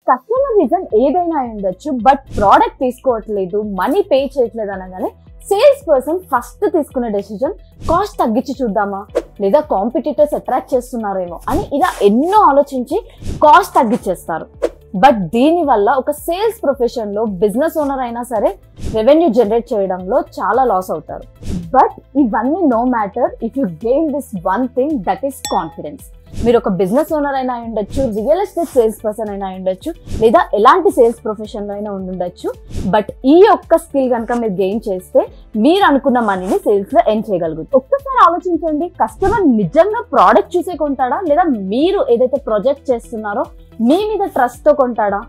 Customer reason ఏదైనా ఉండొచ్చు, but product తీసుకోవట్లేదు, మనీ పే చేయట్లేదు అనగానే సేల్స్ పర్సన్ ఫస్ట్ తీసుకునే డెసిజన్ కాస్ట్ తగ్గించి చూద్దామా, లేదా కాంపిటీటర్స్ అట్రాక్ట్ చేస్తున్నారేమో అని ఇలా ఎన్నో ఆలోచించి కాస్ట్ తగ్గించేస్తారు. బట్ దీనివల్ల ఒక సేల్స్ ప్రొఫెషన్ లో బిజినెస్ ఓనర్ అయినా సరే రెవెన్యూ జనరేట్ చేయడంలో చాలా లాస్ అవుతారు. బట్ ఇవన్నీ no matter if you gain this one thing, that is confidence. మీరు ఒక బిజినెస్ ఓనర్ అయినా ఉండొచ్చు, రియల్ ఎస్టేట్ సేల్స్ పర్సన్ అయినా ఉండొచ్చు, లేదా ఎలాంటి సేల్స్ ప్రొఫెషన్ లో అయినా ఉండొచ్చు. బట్ ఈ ఒక్క స్కిల్ కనుక మీరు గెయిన్ చేస్తే మీరు అనుకున్న మనీని సేల్స్ లో ఎర్న్ చేయగలుగుతారు. ఒక్కసారి ఆలోచించండి, కస్టమర్ నిజంగా ప్రోడక్ట్ చూసే కొంటాడా, లేదా మీరు ఏదైతే ప్రొజెక్ట్ చేస్తున్నారో మీ మీద ట్రస్ట్ తో కొంటాడా?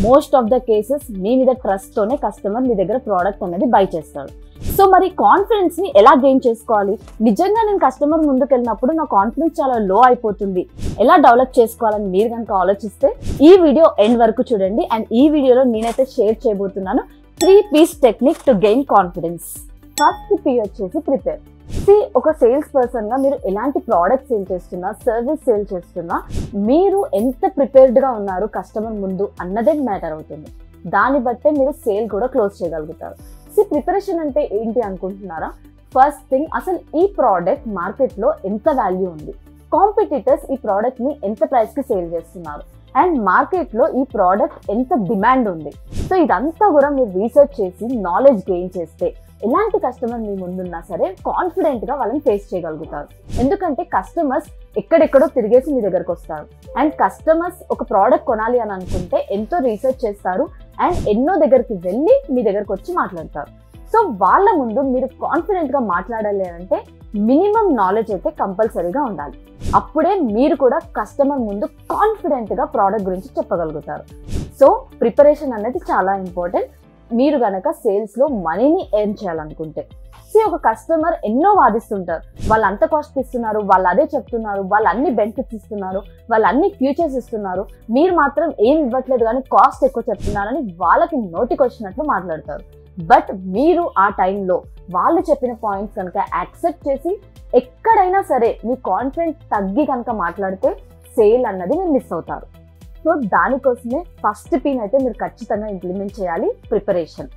మోస్ట్ ఆఫ్ ద కేసెస్ మీ మీద ట్రస్ట్ తోనే కస్టమర్ మీ దగ్గర ప్రోడక్ట్ అనేది బై చేస్తాడు. సో మరి కాన్ఫిడెన్స్ ని ఎలా గెయిన్ చేసుకోవాలి? నిజంగా నేను కస్టమర్ ముందుకు వెళ్ళినప్పుడు నా కాన్ఫిడెన్స్ చాలా లో అయిపోతుంది, ఎలా డెవలప్ చేసుకోవాలని మీరు కనుక ఆలోచిస్తే ఈ వీడియో ఎండ్ వరకు చూడండి. అండ్ ఈ వీడియోలో నేనైతే షేర్ చేయబోతున్నాను 3 P's technique to gain confidence. First P వచ్చేసి ప్రిపేర్. ఒక సేల్స్ పర్సన్ గా మీరు ఎలాంటి ప్రోడక్ట్ సేల్ చేస్తున్నా, సర్వీస్ సేల్ చేస్తున్నా, మీరు ఎంత ప్రిపేర్డ్ గా ఉన్నారు కస్టమర్ ముందు అన్నదే మ్యాటర్ అవుతుంది. దాన్ని బట్టే మీరు సేల్ కూడా క్లోజ్ చేయగలుగుతారు. ప్రిపరేషన్ అంటే ఏంటి అనుకుంటున్నారా? ఫస్ట్ థింగ్, అసలు ఈ ప్రోడక్ట్ మార్కెట్ లో ఎంత వాల్యూ ఉంది, కాంపిటీటర్స్ ఈ ప్రోడక్ట్ ని ఎంత ప్రైస్ కి సేల్ చేస్తున్నారు, అండ్ మార్కెట్ లో ఈ ప్రోడక్ట్ ఎంత డిమాండ్ ఉంది. సో ఇదంతా కూడా మీరు రీసెర్చ్ చేసి నాలెడ్జ్ గెయిన్ చేస్తే ఎలాంటి కస్టమర్ మీ ముందున్నా సరే కాన్ఫిడెంట్ గా వాళ్ళని ఫేస్ చేయగలుగుతారు. ఎందుకంటే కస్టమర్స్ ఎక్కడెక్కడో తిరిగేసి మీ దగ్గరకు వస్తారు. అండ్ కస్టమర్స్ ఒక ప్రోడక్ట్ కొనాలి అని అనుకుంటే ఎంతో రీసెర్చ్ చేస్తారు అండ్ ఎన్నో దగ్గరికి వెళ్ళి మీ దగ్గరకు వచ్చి మాట్లాడతారు. సో వాళ్ళ ముందు మీరు కాన్ఫిడెంట్ గా మాట్లాడాలి అంటే మినిమం నాలెడ్జ్ అయితే కంపల్సరీగా ఉండాలి. అప్పుడే మీరు కూడా కస్టమర్ ముందు కాన్ఫిడెంట్ గా ప్రోడక్ట్ గురించి చెప్పగలుగుతారు. సో ప్రిపరేషన్ అనేది చాలా ఇంపార్టెంట్ మీరు గనక సేల్స్ లో మనీని ఎర్న్ చేయాలనుకుంటే. ఒక కస్టమర్ ఎన్నో వాదిస్తుంటారు, వాళ్ళు అంత కాస్ట్ ఇస్తున్నారు, వాళ్ళు అదే చెప్తున్నారు, వాళ్ళు అన్ని బెనిఫిట్స్ ఇస్తున్నారు, వాళ్ళు అన్ని ఫ్యూచర్స్ ఇస్తున్నారు, మీరు మాత్రం ఏం ఇవ్వట్లేదు కానీ కాస్ట్ ఎక్కువ చెప్తున్నారని వాళ్ళకి నోటికి వచ్చినట్లు మాట్లాడతారు. బట్ మీరు ఆ టైంలో వాళ్ళు చెప్పిన పాయింట్స్ కనుక యాక్సెప్ట్ చేసి ఎక్కడైనా సరే మీ కాన్ఫిడెన్స్ తగ్గి కనుక మాట్లాడితే సేల్ అన్నది మీరు మిస్ అవుతారు. సో దానికోసమే ఫస్ట్ P అయితే మీరు ఖచ్చితంగా ఇంప్లిమెంట్ చేయాలి, ప్రిపరేషన్.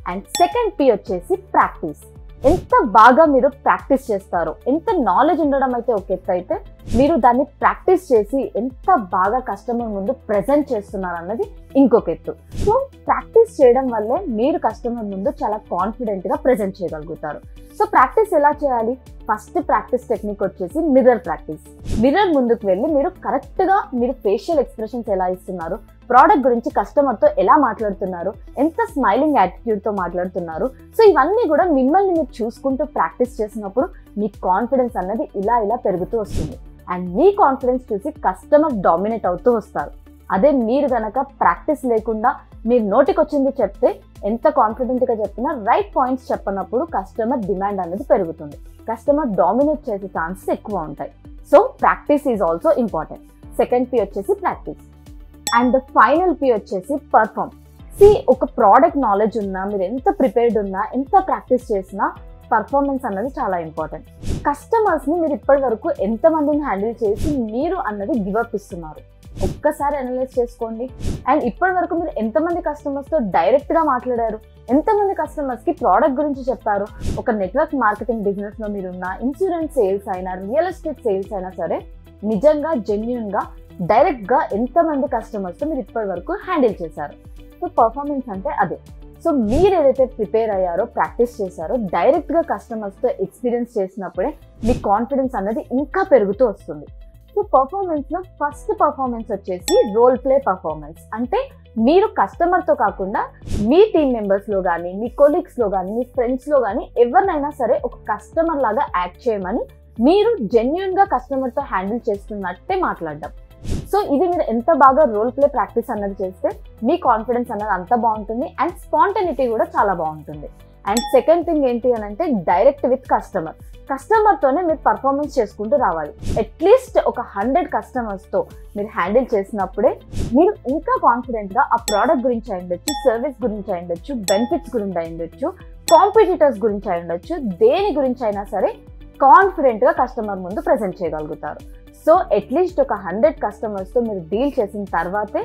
అండ్ సెకండ్ P వచ్చేసి ప్రాక్టీస్. ఎంత బాగా మీరు ప్రాక్టీస్ చేస్తారో, ఎంత నాలెడ్జ్ ఉండడం అయితే ఒక ఎత్తు అయితే మీరు దాన్ని ప్రాక్టీస్ చేసి ఎంత బాగా కస్టమర్ ముందు ప్రెజెంట్ చేస్తున్నారు అన్నది ఇంకొక ఎత్తు. సో ప్రాక్టీస్ చేయడం వల్లే మీరు కస్టమర్ ముందు చాలా కాన్ఫిడెంట్ గా ప్రెజెంట్ చేయగలుగుతారు. సో ప్రాక్టీస్ ఎలా చేయాలి? ఫస్ట్ ప్రాక్టీస్ టెక్నిక్ వచ్చేసి మిర్రర్ ప్రాక్టీస్. మిర్రర్ ముందుకు వెళ్ళి మీరు కరెక్ట్ గా మీరు ఫేషియల్ ఎక్స్ప్రెషన్స్ ఎలా ఇస్తున్నారు, ప్రోడక్ట్ గురించి కస్టమర్ తో ఎలా మాట్లాడుతున్నారు, ఎంత స్మైలింగ్ యాటిట్యూడ్ తో మాట్లాడుతున్నారు. సో ఇవన్నీ కూడా మిమ్మల్ని మీరు చూసుకుంటూ ప్రాక్టీస్ చేసినప్పుడు మీ కాన్ఫిడెన్స్ అన్నది ఇలా ఇలా పెరుగుతూ వస్తుంది. అండ్ మీ కాన్ఫిడెన్స్ చూసి కస్టమర్ డామినేట్ అవుతూ వస్తారు. అదే మీరు గనక ప్రాక్టీస్ లేకుండా మీరు నోటికి వచ్చింది చెప్తే ఎంత కాన్ఫిడెంట్ గా చెప్పినా రైట్ పాయింట్స్ చెప్పనప్పుడు కస్టమర్ డిమాండ్ అనేది పెరుగుతుంది, కస్టమర్ డామినేట్ చేసే ఛాన్సెస్ ఎక్కువ ఉంటాయి. So practice is also important. Second P వచ్చేసి practice. And the final P వచ్చేసి పర్ఫార్మ్. ఒక ప్రోడక్ట్ నాలెడ్జ్ ఉన్నా, మీరు ఎంత ప్రిపేర్డ్ ఉన్నా, ఎంత ప్రాక్టీస్ చేసినా పర్ఫార్మెన్స్ అన్నది చాలా ఇంపార్టెంట్. కస్టమర్స్ ని మీరు ఇప్పటి వరకు ఎంతమందిని హ్యాండిల్ చేసి మీరు అన్నది గివప్ ఇస్తున్నారు ఒక్కసారి అనలైజ్ చేసుకోండి. అండ్ ఇప్పటి వరకు మీరు ఎంతమంది కస్టమర్స్ తో డైరెక్ట్ గా మాట్లాడారు, ఎంతమంది కస్టమర్స్ కి ప్రోడక్ట్ గురించి చెప్పారు. ఒక నెట్వర్క్ మార్కెటింగ్ బిజినెస్ లో మీరున్న ఇన్సూరెన్స్ సేల్స్ అయినా, రియల్ ఎస్టేట్ సేల్స్ అయినా సరే నిజంగా జెన్యూన్ గా డైరెక్ట్ గా ఎంతమంది కస్టమర్స్ తో మీరు ఇప్పటి వరకు హ్యాండిల్ చేశారు. సో పర్ఫార్మెన్స్ అంటే అదే. సో మీరు ఏదైతే ప్రిపేర్ అయ్యారో, ప్రాక్టీస్ చేశారో, డైరెక్ట్ గా కస్టమర్స్ తో ఎక్స్పీరియన్స్ చేసినప్పుడే మీ కాన్ఫిడెన్స్ అనేది ఇంకా పెరుగుతూ వస్తుంది. సో పర్ఫార్మెన్స్ లో ఫస్ట్ పర్ఫార్మెన్స్ వచ్చేసి రోల్ ప్లే పర్ఫార్మెన్స్. అంటే మీరు కస్టమర్ తో కాకుండా మీ టీమ్ మెంబర్స్ లో కానీ, మీ కొలీగ్స్ లో కానీ, మీ ఫ్రెండ్స్ లో కానీ ఎవరినైనా సరే ఒక కస్టమర్ లాగా యాక్ట్ చేయమని మీరు జెన్యూన్ గా కస్టమర్ తో హ్యాండిల్ చేస్తున్నట్టే మాట్లాడడం. సో ఇది మీరు ఎంత బాగా రోల్ ప్లే ప్రాక్టీస్ అన్నది చేస్తే మీ కాన్ఫిడెన్స్ అన్నది అంత బాగుంటుంది అండ్ స్పాంటనిటీ కూడా చాలా బాగుంటుంది. అండ్ సెకండ్ థింగ్ ఏంటి అని అంటే డైరెక్ట్ విత్ కస్టమర్. కస్టమర్ తోనే మీరు పర్ఫార్మెన్స్ చేసుకుంటూ రావాలి. అట్లీస్ట్ ఒక 100 కస్టమర్స్ తో మీరు హ్యాండిల్ చేసినప్పుడే మీరు ఇంకా కాన్ఫిడెంట్ గా ఆ ప్రోడక్ట్ గురించి అయ్యుండొచ్చు, సర్వీస్ గురించి అయ్యుండొచ్చు, బెనిఫిట్స్ గురించి అయ్యుండొచ్చు, కాంపిటీటర్స్ గురించి అయ్యుండొచ్చు, దేని గురించి అయినా సరే కాన్ఫిడెంట్ గా కస్టమర్ ముందు ప్రెజెంట్ చేయగలుగుతారు. సో అట్లీస్ట్ ఒక 100 కస్టమర్స్తో మీరు డీల్ చేసిన తర్వాతే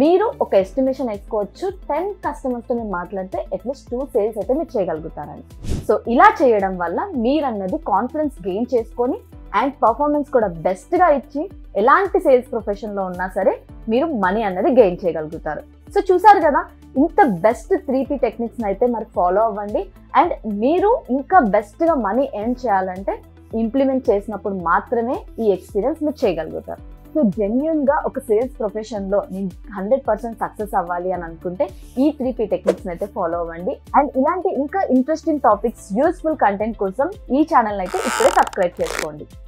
మీరు ఒక ఎస్టిమేషన్ వేసుకోవచ్చు 10 కస్టమర్స్తో మీరు మాట్లాడితే అట్లీస్ట్ 2 సేల్స్ అయితే మీరు చేయగలుగుతారని. సో ఇలా చేయడం వల్ల మీరు అన్నది కాన్ఫిడెన్స్ గెయిన్ చేసుకొని అండ్ పర్ఫార్మెన్స్ కూడా బెస్ట్గా ఇచ్చి ఎలాంటి సేల్స్ ప్రొఫెషన్లో ఉన్నా సరే మీరు మనీ అన్నది గెయిన్ చేయగలుగుతారు. సో చూసారు కదా, ఇంత బెస్ట్ 3P టెక్నిక్స్ని అయితే మరి ఫాలో అవ్వండి. అండ్ మీరు ఇంకా బెస్ట్గా మనీ ఎర్న్ చేయాలంటే ఇంప్లిమెంట్ చేసినప్పుడు మాత్రమే ఈ ఎక్స్పీరియన్స్ మీరు చేయగలుగుతారు. సో జెన్యూన్గా ఒక సేల్స్ ప్రొఫెషన్లో నేను 100% సక్సెస్ అవ్వాలి అని అనుకుంటే ఈ 3P టెక్నిక్స్ని అయితే ఫాలో అవ్వండి. అండ్ ఇలాంటి ఇంకా ఇంట్రెస్టింగ్ టాపిక్స్, యూస్ఫుల్ కంటెంట్ కోసం ఈ ఛానల్ అయితే ఇప్పుడే సబ్స్క్రైబ్ చేసుకోండి.